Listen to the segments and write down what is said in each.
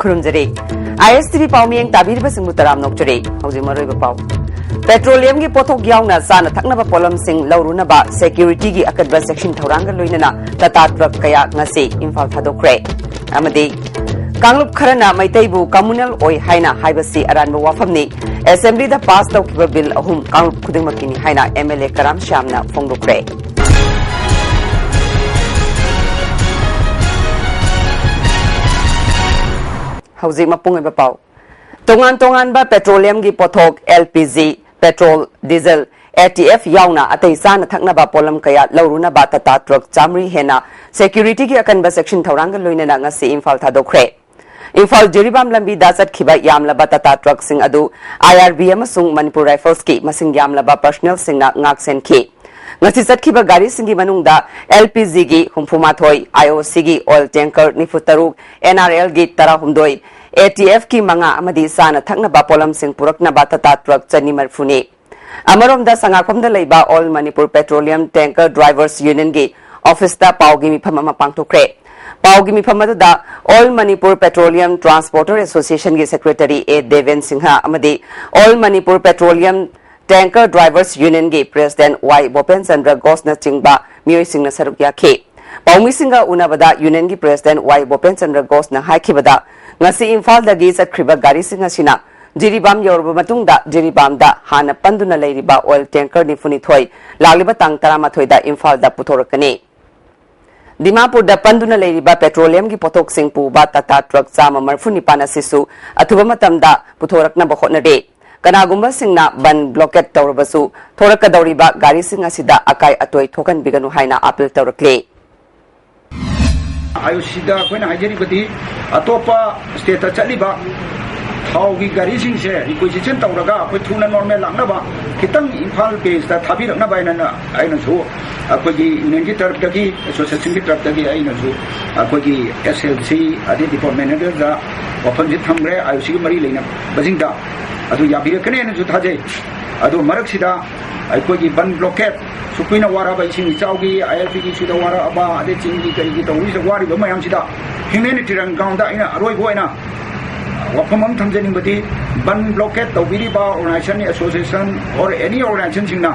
खुरुमजरे ISTV पाउमियंग ताबीरबा Singh मुतराम नोकचरे हौजे मरोइबा पाउ petroleum की पोथोक यावना साना थकनबा पोलम सिंह लौरुनबा सिक्योरिटी की अकदबा सेक्शन थौरांग लोइनना टाटा ट्रक कया ngasi इम्फाल थादोखरे अमदे कांगलुप खरना मैतैबु कम्युनल ओय हाइना हाइबसी अरानबा वाफमनी असेंबली दा पास तौखिबा बिल अहुम कांगलुप खुदिंगमकिनी हाइना MLA कराम श्यामना फोंदोखरे हौजे मपुंगबा पाउ तोंगान बा पेट्रोलियम की पोथोक LPG पेट्रोल डीजल ATF यावना अतै साना थकनबा पोलम कया लौरुनबा टाटा ट्रक चामरी हेना सिक्योरिटी की अकनबा सेक्शन थौरांग लोइनना ngasi इम्फाल थादोखरे इम्फाल जिरीबाम लंबी दा चटखिबा यामलबा टाटा ट्रक सिंह अदु IRB अमसुंग मणिपुर राइफल्स की मसिंग यामलबा पर्सनल सिंगना ngak सेनखि ngasi चटखिबा गाड़ी सिंगी मनुंगदा LPG की हुमफुमाथोय IOC की ऑयल टैंकर निफुतरुक NRL की 13 ATF की मंगा अमदी साना थकनबा पोलम सिंह पुरकनबा टाटा ट्रक चनी मरफुने अमरोमदा संगाखमदा लेबा all Manipur petroleum tanker drivers union की ऑफिस दा पाउगी मिफम अमा पांगथोखरे पाउगी मिफम अदुदा all Manipur petroleum transporter association की सेक्रेटरी ए देवेन सिंह अमदी all Manipur petroleum tanker drivers union की प्रेसिडेंट वाई बोपेन चंद्र घोषना चिंबा मियोय सिंह सरुक याखे पाउमी सिंह उनबदा यूनियन की प्रेसिडेंट वाई बोपेन चंद्र घोषना हाइखिबदा ngasi इम्फाल दगी चटखिबा गाड़ी सिंह असिना जिरीबाम यौरबा मतुंगदा जिरीबामदा हाना पंदुना लेरिबा ऑयल टैंकर निफुनी थोय लालिबा तांग 13 दा इम्फाल दा पुथोरकने दिमापुर दा पंदुना लेरिबा पेट्रोलियम की पोथोक सिंह पुबा टाटा ट्रक चामा मरफुनी पाना सिसु अथुबा मतमदा पुथोरकना बखोटनदे कनागुम्बा सिंहना बन ब्लॉकेट तौरबसु थोरकदौरिबा गाड़ी सिंह असिदा अकाय अतोय थोकन बिगनु हाइना अपील तौरकले आयुषिदा कोइन हाइजरीबदी अतोपा स्टेट चलीबा थाउगी गाड़ी सिंह से रिक्वेजिशन तौरगा अखोय थुना नॉर्मल लांगनबा खितंग इम्फाल बेस दा थाबिरकनबा आइनसु अखोयगी यूनियन की तरफ दगी एसोसिएशन की तरफ दगी आइनसु अखोयगी SLC अदि डिपार्टमेंट दा वफन जि थमरे आयुषि की मरी लेना बजिंगदा अदु याबिरकने नसु थाजे अदु मरकसिदा अखोयगी बन ब्लॉकेट सुकुइना वाराबा इसिंग चाउगी ILP की सुदा वाराबा अदि चिंगी करिगी तौरी से वारिबा मयामसिदा ह्यूमैनिटेरियन ग्राउंड दा इना अरोइबो इना वफमम थमजनिंगबदी बन ब्लॉकेट तौबिरिबा ऑर्गेनाइजेशन एसोसिएशन और एनी ऑर्गेनाइजेशन सिंगना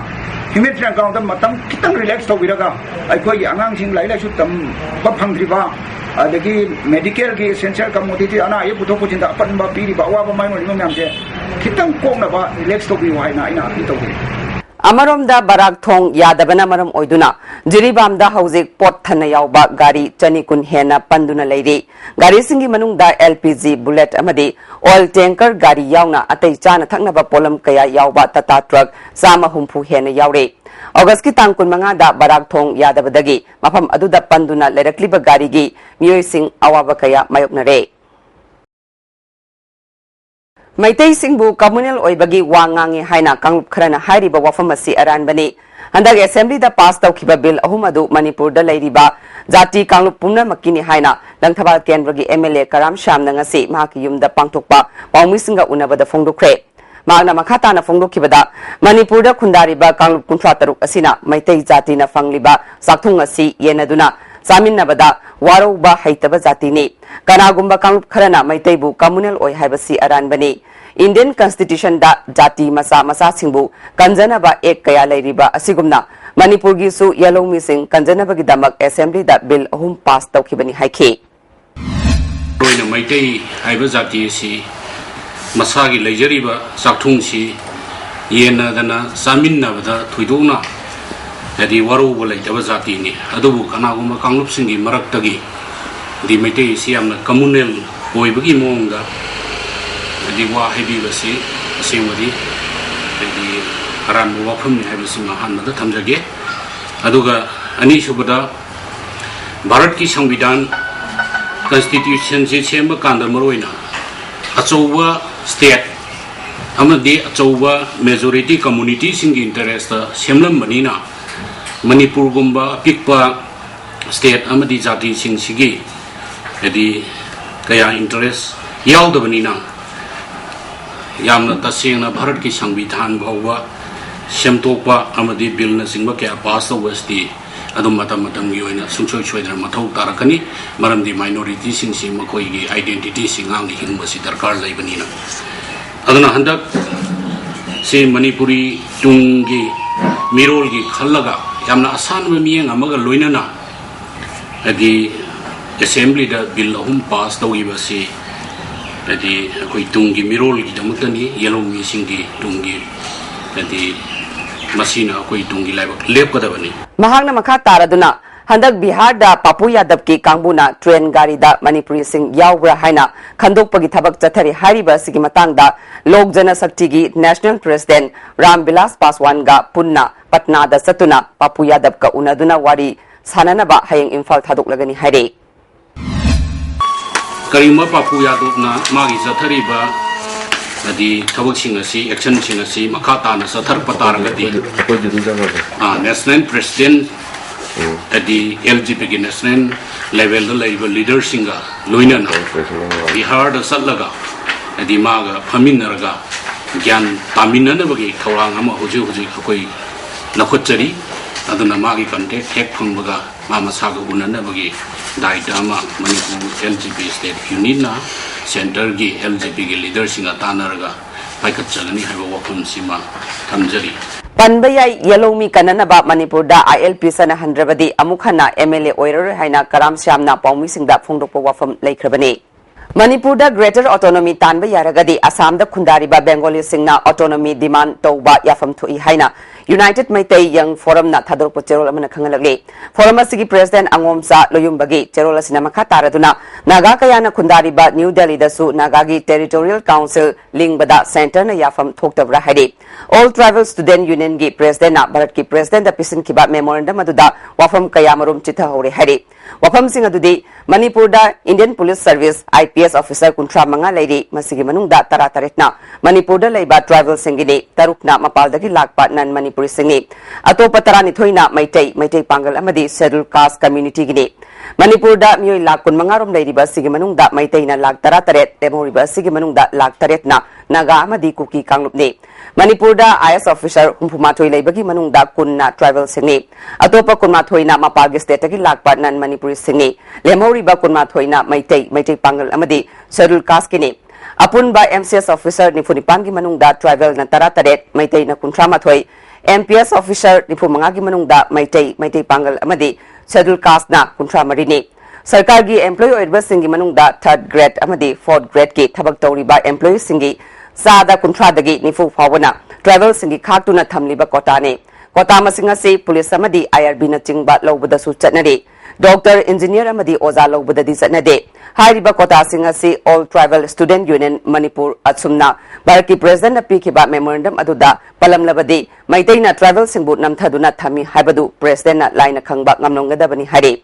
ह्यूमैनिटेरियन ग्राउंड दा मतम खितंग रिलैक्स तौबिरगा अखोयगी अंगांग सिंग लाइलाइसु तम फंगद्रिबा अदगी मेडिकल की एसेंशियल कमोडिटी अना ये पुथो पुजिंदा अपनबा पीरिबा अवाबा माइनोरिबा म्यामसे खितंग कोंगनबा रिलैक्स तौबियो हाइना इना अपी तौबिरि अमरोमदा बराक थोंग यादबना मरम ओइदुना जिरीबामदा हौजिक पोट थना यावबा गाड़ी चनिकुन हेना पंदुना लेरी गाड़ी सिंगी मनुंगदा LPG बुलेट अमदी ऑयल टैंकर गाड़ी यावना अतै चाना थकनबा पोलम कया यावबा टाटा ट्रक चामा हुमफु हेना यावरे अगस्त की तांग 15 दा बराक थोंग यादबदगी मफम अदुदा पंदुना लेरक्लिबा गाड़ी की मियोय सिंह अवाबा कया मायोकनरे मैतई सिंहबु कम्युनल ओइबगी वांगांगे हाइना कांगलुप खरना हाइरिबा वाफम असि अरानबने हंदक असेंबली दा पास तौखिबा बिल अहुम अदु मणिपुर दा लेरिबा जाति कांगलुप पुमना मक्किनी हाइना लंगथबाल केंद्र की MLA कराम श्यामना ngasi mahaki yumda pangthokpa paumi singa unabada phongdokre magna makhatana phongdokhibada manipur da khundariba कांगलुप 53 asina Meitei जाति ना फंगलिबा साखथुंग असि येनदुना चामिन्नबदा वारोबा हैतबा जातिनी कनागुम्बा कांगलुप खरना मैतैबु कम्युनल ओय हाइबसी अरानबनी इंडियन कॉन्स्टिट्यूशन दा जाति मसा मसा सिंबु कंजनबा एक कया लेरिबा असिगुमना मणिपुर की सु यलोमी सिंह कंजनबा की दमक असेंबली दा बिल अहुम पास तौखिबनी हाइखे रोइना मैतै हाइबा जाति सि मसा की लेजरिबा साखथुंग सि येनदना चामिन्नबदा थुइदोना यदि वारोबा लेतबा जातिनी अदुबु कनागुम्बा कांगलुप सिंगी मरक्तगी दि मैतै सि यामना कम्युनल ओइबगी मोंगदा यदि वा हाइबिबसि सेंबदी यदि अरानबु वाफमनि हाइबसि महानदा थमजगे अदुगा अनिसुबदा भारत की संविधान कॉन्स्टिट्यूशन से सेम कांदा मरोइना अचौबा स्टेट अमदि अचौबा मेजॉरिटी कम्युनिटी सिंगी इंटरेस्ट सेमलमबनिना मणिपुर गुम्बा पिकपा स्टेट अमदि जाति सिंगी यदि कया इंटरेस्ट यावदबनिना यामना तसेंगना भारत की संविधान भावबा सेमतोपा अमदि बिल न सिंबा क्या पास तौबस्ति adum matam gi oina sungsoi choidra mathau tarakani maramdi minority sing si makoi gi identity singang gi hingba si darkar laibani na aduna handak si Manipuri tungi mirol gi khallaga yamna asan ba miyeng amaga loinana adi assembly da bill hum pass tawi ba si adi koi tungi mirol gi damatani yellow mi singi tungi adi masina koi tungi lep kada bani mahangna makha taraduna handak Bihar da Papu Yadav ki kangbuna train gari da Manipuri sing yawra haina khandok pagi thabak chathari hariba sigi matang da Lok Jana Shakti gi National President Ram Vilas Paswan ga punna Patna da satuna Papu Yadav ka unaduna wari sanana ba hayeng Imphal thadok lagani haire karima Papu Yadav na magi chathari ba adi thabak sing asi action sing asi makata na sathar patar gadi National President adi LGP national level leader singa loina na Bihar da salaga adi maga phaminarga gyan taminana bagi thawang ama hoji khoi nakhotchari aduna magi contact hek phangbaga mama saga unana bagi daitama Manipur LGP state unit na center gi LGP gi leader singa tanarga paikat chagani haiba wakham sima thamjari Panbayai yellow mi kanana ba Manipur da ILP sana handrabadi amukhana MLA oirer haina karam syamna paumi singda phongdokpa wafam laikhrabani Manipur da greater autonomy tanba yaragadi Assam da khundari ba Bengali singna autonomy demand tawba yafam thui haina United Maitai Young Forum na thadorpa cherol amana khangalagli forum asigi president angomsa loyumbagi cherol asina makha taraduna naga kayana khundari ba New Delhi da su naga gi territorial council lingbada center na yafam thoktabra haidi all tribal student union gi president na bharat ki president da pisin kiba memorandum aduda wafam kayamarum chitha hore haidi wafam sing adudi Manipur da Indian Police Service IPS officer kuntra manga lairi masigi manungda tarataretna Manipur da leiba tribal singini tarukna mapaldagi lakpa nan Manipuri singi atopa tarani thoina maitai pangal amadi scheduled caste community gini Manipur da miyoi lak kun mangarom lairiba sigi manungda maitai na lak tarataret demoriba sigi manungda lak taretna naga amadi kuki kanglupni Manipur da IS officer humpumathoi leibagi manungda kunna tribal singi atopa kunmathoina mapagi state gi lakpa nan Manipuri singi lemoriba kunmathoina maitai pangal amadi scheduled caste gini apun ba MCS officer nifunipan gi manungda tribal na tarataret maitai na kuntramathoi MPS officer nipu mangagi manungda maitai pangal amadi scheduled caste na kuntra marini sarkar gi employee oirba singi manungda 3rd grade amadi 4th grade ki thabak tawriba employee singi sada kuntra dagi nifu fawana tribal singi khaktuna thamliba kota ne kota masinga se police amadi IRB na chingba lobada su chatnari doctor engineer amadi oza lobada di chatnade hariba kota singa se all tribal student union Manipur atsumna barki president api kiba memorandum aduda palamlabadi maitaina tribal singbu namthaduna thami haibadu president na line khangba ngamnongadabani hari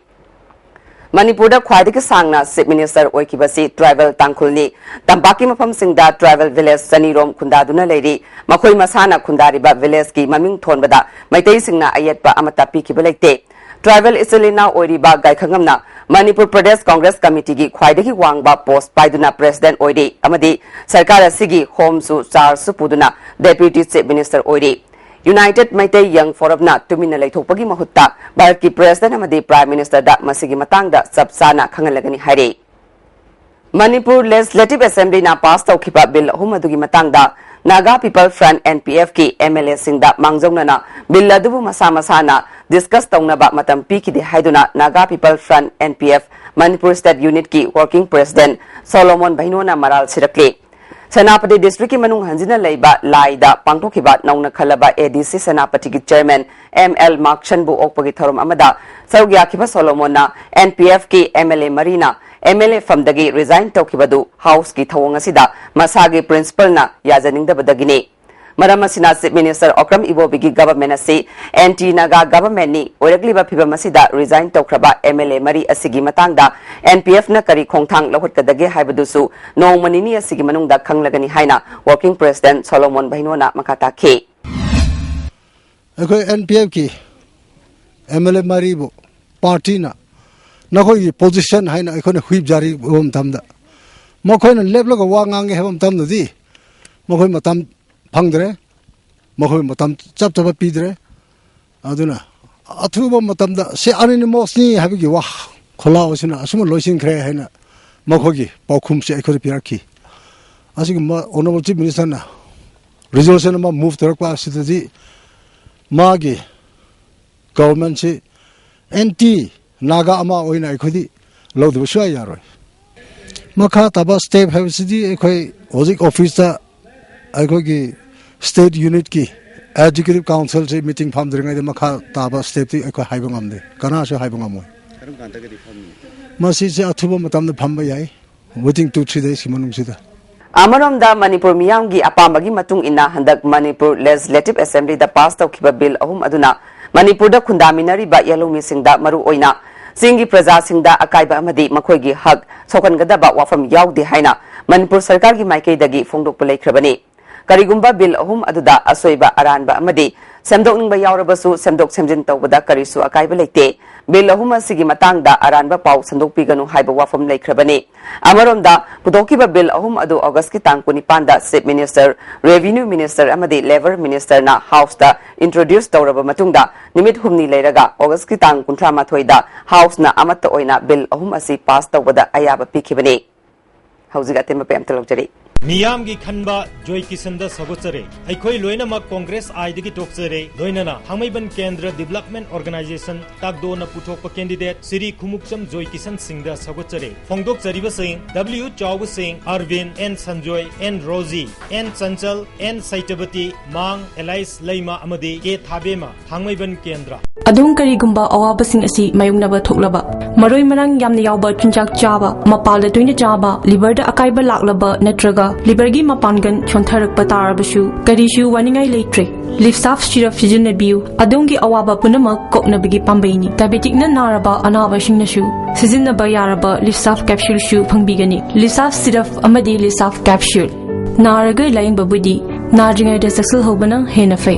Manipur da khwaidiki sangna chief minister oikibasi tribal tangkhulni tampaki mafam singda tribal village sanirom khundaduna leiri makhoi masana khundariba village ki maming thonbada maitai singna ayetpa amata pikiba leite tribal iselina oiriba gaikhangamna Manipur Pradesh Congress Committee gi khwaidiki wangba post paiduna president oiri amadi sarkar asigi home su char su puduna deputy chief minister oiri United Maitai Young Forum na tumina laithokpagi mahutta Bharat ki president amadi prime minister da masigi matangda sabsana khangalagani haire Manipur Legislative Assembly na pass tawkhiba bill humadugi matangda Naga People Front NPF ki MLA singda mangjongna na bill adubu masana discuss tawnaba matam pikide haiduna Naga People Front NPF Manipur State Unit ki working president Solomon Bainona maral sirakle Senapati District ki manung hanjina leiba laida pangtokhiba nauna khalaba ADC Senapati ki chairman ML Makshanbu okpagi thorom amada saugya khiba Solomon na NPF ki MLA Marina MLA famdagi resign tawkhibadu house ki thawong asida masagi principal na yajaningdabadagini Maramasina Chief Minister Okram Ibobigi government asi anti naga government ni oiragliba phibam asida resign tawkraba MLA mari asigi matangda NPF na kari khongthang lahutkadage haibadusu nongmanini asigi manungda khanglagani haina working president Solomon Bainona makata khe ekoi NPF ki MLA mari bo party na nakoi position haina ekoi huip jari bom tamda mokoi na leblo wa ngange hebam tamda di mokoi matam phangdre mokoi matam chap chap pidre aduna अथुबा मतमदा से अनिमोसनी हाबिगी वा खोला ओसिना assume लोइसिन ख्रे हैना मखोगी पाउखुम से एखोर पिराखि असिग म honourable chief minister ना resolution मा move तरकवा सितजी मागी government से एंटी नागा अमा ओइना एखोदी लौदब सुया यारोय मखा तबा स्टेप हैसिदी एखोय होजिक ऑफिस ता एखोगी स्टेट यूनिट की एग्जीक्यूटिव काउंसिल से मीटिंग फार्म दरिंग मखा ताबा स्टेप ती एखोय हाइबंगामदे कना से हाइबंगामोय मसी से अथुबा मतम फम याय वेटिंग 2-3 days मनुंगसिदा अमरमदा मणिपुर मियामगी अपामगी मतुंग इना हंदक मणिपुर लेजिस्लेटिव असेंबली दा पास तौखिबा बिल अहुम अदुना मणिपुर दा खुंदामिनरिबा येलोमी सिंगदा मरु ओइना सिंगी प्रजा सिंगदा अकाइबा अमदी मखोयगी हक सोखनगदबा वाफम यावदे हाइना मणिपुर सरकार की माइकेदगी फोंदोकप लेख्रबनी करिगुंबा बिल अहुम अदुदा असोइबा अरानबा अमदी सेमदोकनिंगबा यावरबसु सेमदोक सेमजिन तौबदा करिसु अकाइबा लेते बिल अहुम असिगी मतंगदा अरानबा पाउ संदोकपिगनु हाइबा वाफम लेख्रबनी अमरोमदा पुदोकिबा बिल अहुम अदु अगस्त की तांग 19 दा चीफ मिनिस्टर रेवेन्यू मिनिस्टर अमदी लेबर मिनिस्टर ना हाउस दा इंट्रोड्यूस तौरबा मतुंगदा निमित हुमनी लेरगा अगस्त की तांग 19 दा हाउस ना अमत ओइना बिल अहुम असि पास तौबदा अयाबा पिखिबनी हौजिगा तेम पेम तलौजरी मियाम की खनबा जोई किसंदा सगोचरे अखोई लोइनमक कांग्रेस आइदगी टोक्चरे लोइनना हांगमैबन केंद्र डेवलपमेंट ऑर्गेनाइजेशन ताकदोना पुथोकप कैंडिडेट श्री खुमुकचम जोई किसन सिंगदा सगोचरे फोंगदोकचरिबा सिंग डब्ल्यू चाउ सिंग अरविंद एन संजोय एन रोजी एन चंचल एन सैतबती मांग एलाइस लैमा अमदी के थाबेमा हांगमैबन केंद्र अदुम करिगुंबा अवाबसिंग असि मायुंगनबा थोकलबा मरोय मरंग यामना यावबा चुंजाक चाबा मपाल तोइना चाबा लिवर दा अकाइबा लाक्लबा नत्रगा लिवर की मपानगन छोंथरक तारबसु करिशु वानिंगाई लेट्रे लिफ्साफ सिरप सिजनबियु अदोंगी अवाबा पुनमक कोकनबगी पांबैनी डायबिटिक न नारबा अनाबसिंगनसु सिजनबा यारबा लिफ्साफ कैप्सूल सु फंगबिगनी लिफ्साफ सिरप अमदी लिफ्साफ कैप्सूल नारगै लायंगबबुदी नाजिंगाइदा सक्सेल होबना हेना फै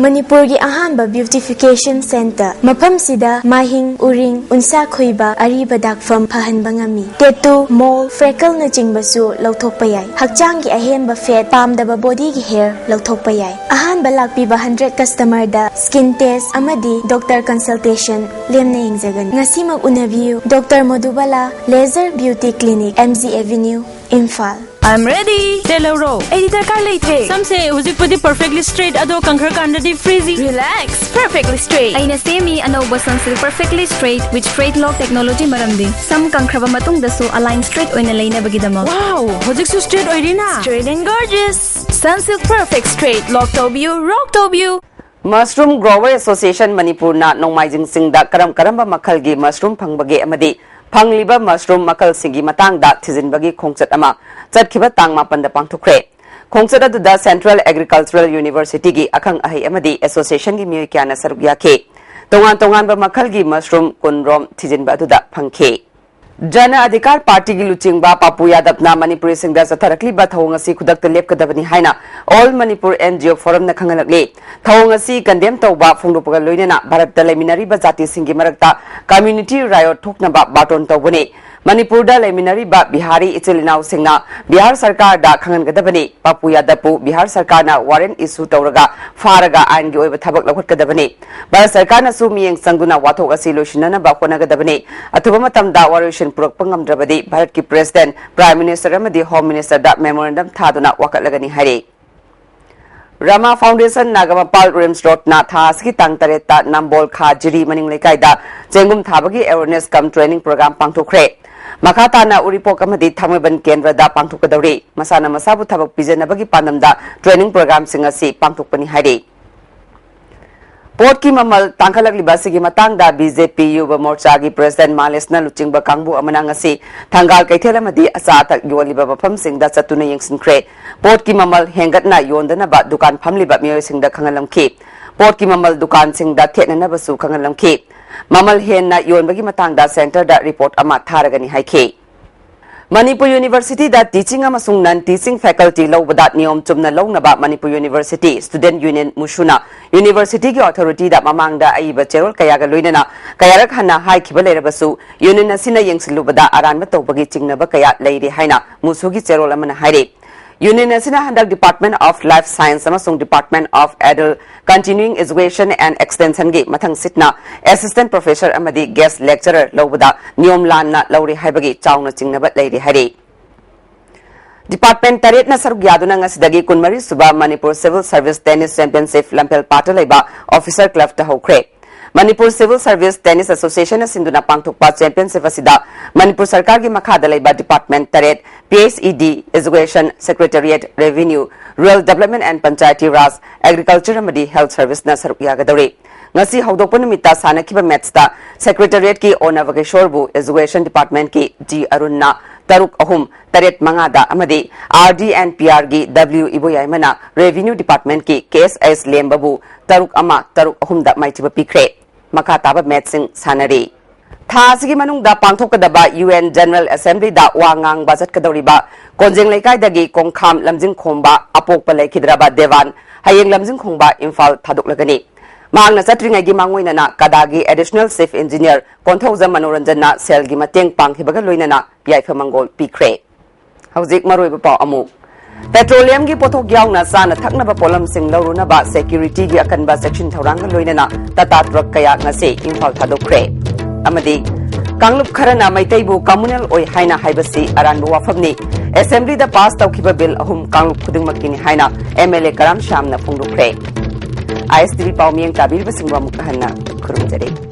मणिपुर की अहानबा ब्यूटिफिकेशन सेंटर मफम सिदा माहिंग उरिंग उनसा खोइबा अरीबा दागफम फहनबंगामी टेटू मोल फ्रेकल न चिंगबसु लौथोकपा याय हकचांग की अहेनबा फेट पामदबा बॉडी की हेयर लौथोकपा याय अहानबा लाक्पीबा 100 कस्टमर दा स्किन टेस्ट अमदी डॉक्टर कंसल्टेशन लेमना यंगजगन ngasimak unabiyu doctor Madhubala laser beauty clinic MG avenue Imphal I'm ready. Telero. Editor car late. Some say huzik pudi perfectly straight ado kankhar kandadi freezy. Relax. Perfectly straight. Aina semi anoba sunsil perfectly straight with straight lock technology maramdi. Some kankraba matung dasu align straight oina leina bagidama. Wow. Huzik su straight oirina. Straight and gorgeous. Sunsilk perfect straight. Lock tobiu, rock tobiu. Mushroom Grower Association Manipur na Nongmaijing Singda Karamba Makalgi Mushroom Pangbage Amadi Pangliba Mushroom Makal Singi Matang da Tizinbagi Kongsat Ama Zatkiba Tang Mapanda Pangtukre Kongsat da Central Agricultural University gi Akang Ahi Amadi Association gi Miyakana Sarugyake Tongan ba Makalgi Mushroom Kunrom Tizinba da Pangke Jana Adhikar Party gi Luchingba Papu Yadapna Manipuri Singda Satarakli ba Thawngasi Kudak Lepkadabani Haina All Manipur NGO Forum na Khangalakli Thawngasi Kandem Tawba Phungdupaga Loinana Bharat Leminari ba Jati Singi Marakta Community Riot Thokna ba Baton Tawbani Manipur da Leminari ba Bihari Ichilinau Singna Bihar Sarkar da Khangangadabani Papu Yadapu Bihar Sarkar na warrant issue Tawraga Faraga Ain gi Oiba Thabak Lakhutgadabani Bharat Sarkar na Sumiyeng Sangduna Wathok asi Loisinana ba Khonagadabani Athuba matam da Warishin Purakpa ngamdrabadi Bharat ki President Prime Minister amadi Home Minister da memorandum thaduna wakatlagani hari Rama Foundation Nagamapal Rims Road na Thaski Tangtareta Nambol Kha Jiri Maning Lekaida Jengum Thabagi Awareness Cum Training Program Pangtukre Makata na Uripok amadi Thamaban Kendra da Pangtukadari Masana Masabu Thabak Pijanabagi Pandamda Training Program Singasi Pangtukpani hari Port ki mamal tangkalagli basigi matangda BJP Yuba Morcha gi President Malesna Luchingba Kangbu amanangasi tanggal kaithelamadi asatak yoliba mafam singda chatuna yengsinkre Port ki mamal hengatna yondana ba dukan phamliba mioy singda khangalamki Port ki mamal dukan singda thenana basu khangalamki mamal henna yonbagi matangda center da report ama tharagani haike Manipur University da teaching amasung non teaching faculty lawbada niyom chumna lawnaba Manipur University Student Union Mushuna University ki authority da mamangda aiba cherol kayaga loinana kayarak hana haikhiba lerabasu union asina yengsilubada aranba tawbagi chingnaba kaya leiri haina musugi cherol amana haire Union asina handak Department of Life Science amasung Department of Adult Continuing Education and Extension gi mathang sitna Assistant Professor amadi Guest Lecturer lobada niyom lan na lauri haibagi chawna chingnabat leiri hari. Department taret na sarug yaduna nga sidagi kunmari suba Manipur Civil Service Tennis Championship lampel pata laiba Officer Club ta hokre. Manipur Civil Service Tennis Association na sinduna pangtukpa championship asida Manipur Sarkar gi makhada laiba Department taret PSED Education Secretariat Revenue Rural Development and Panchayati Raj Agriculture amadi Health Service na sarug yagadori. Ngasi hawdokpa numita sanakiba match ta Secretariat ki Onavageshwar bu Education Department ki G Arunna Taruk Ahum Taret Mangada Amadi RD and PR gi W Iboyaimana Revenue Department ki KSS Lembabu Taruk Ama Taruk Ahum da Maitiba Pikre Makataba Metzing Sanari Thasigi Manung da Pangthokadaba UN General Assembly da Wangang Bazat Kadoriba Konjing Laikai dagi Kongkham Lamjing Khomba Apok Palai Kidraba Devan Hayeng Lamjing Khomba Imphal Thaduk Lagani Mang na satringai gi mangoi na kadagi additional chief engineer Konthoza Manoranjan na sel gi mateng pang hibaga loina na yaifa mangol pikre hauzik maroi ba amu petroleum gi pothok yaw na sana thakna ba polam sing loruna ba security gi akan ba section thorang loina na tata truck kaya ngase imphal thadokre amadi kanglup kharana maitai bu communal oi haina haibasi aran bu wafamni assembly da pass tawkhiba bill ahum kanglup khuding makini haina MLA Karam Sham na phungdukre ISTV Paumiyang Tabir Basingwa Mukahana Kurumjari.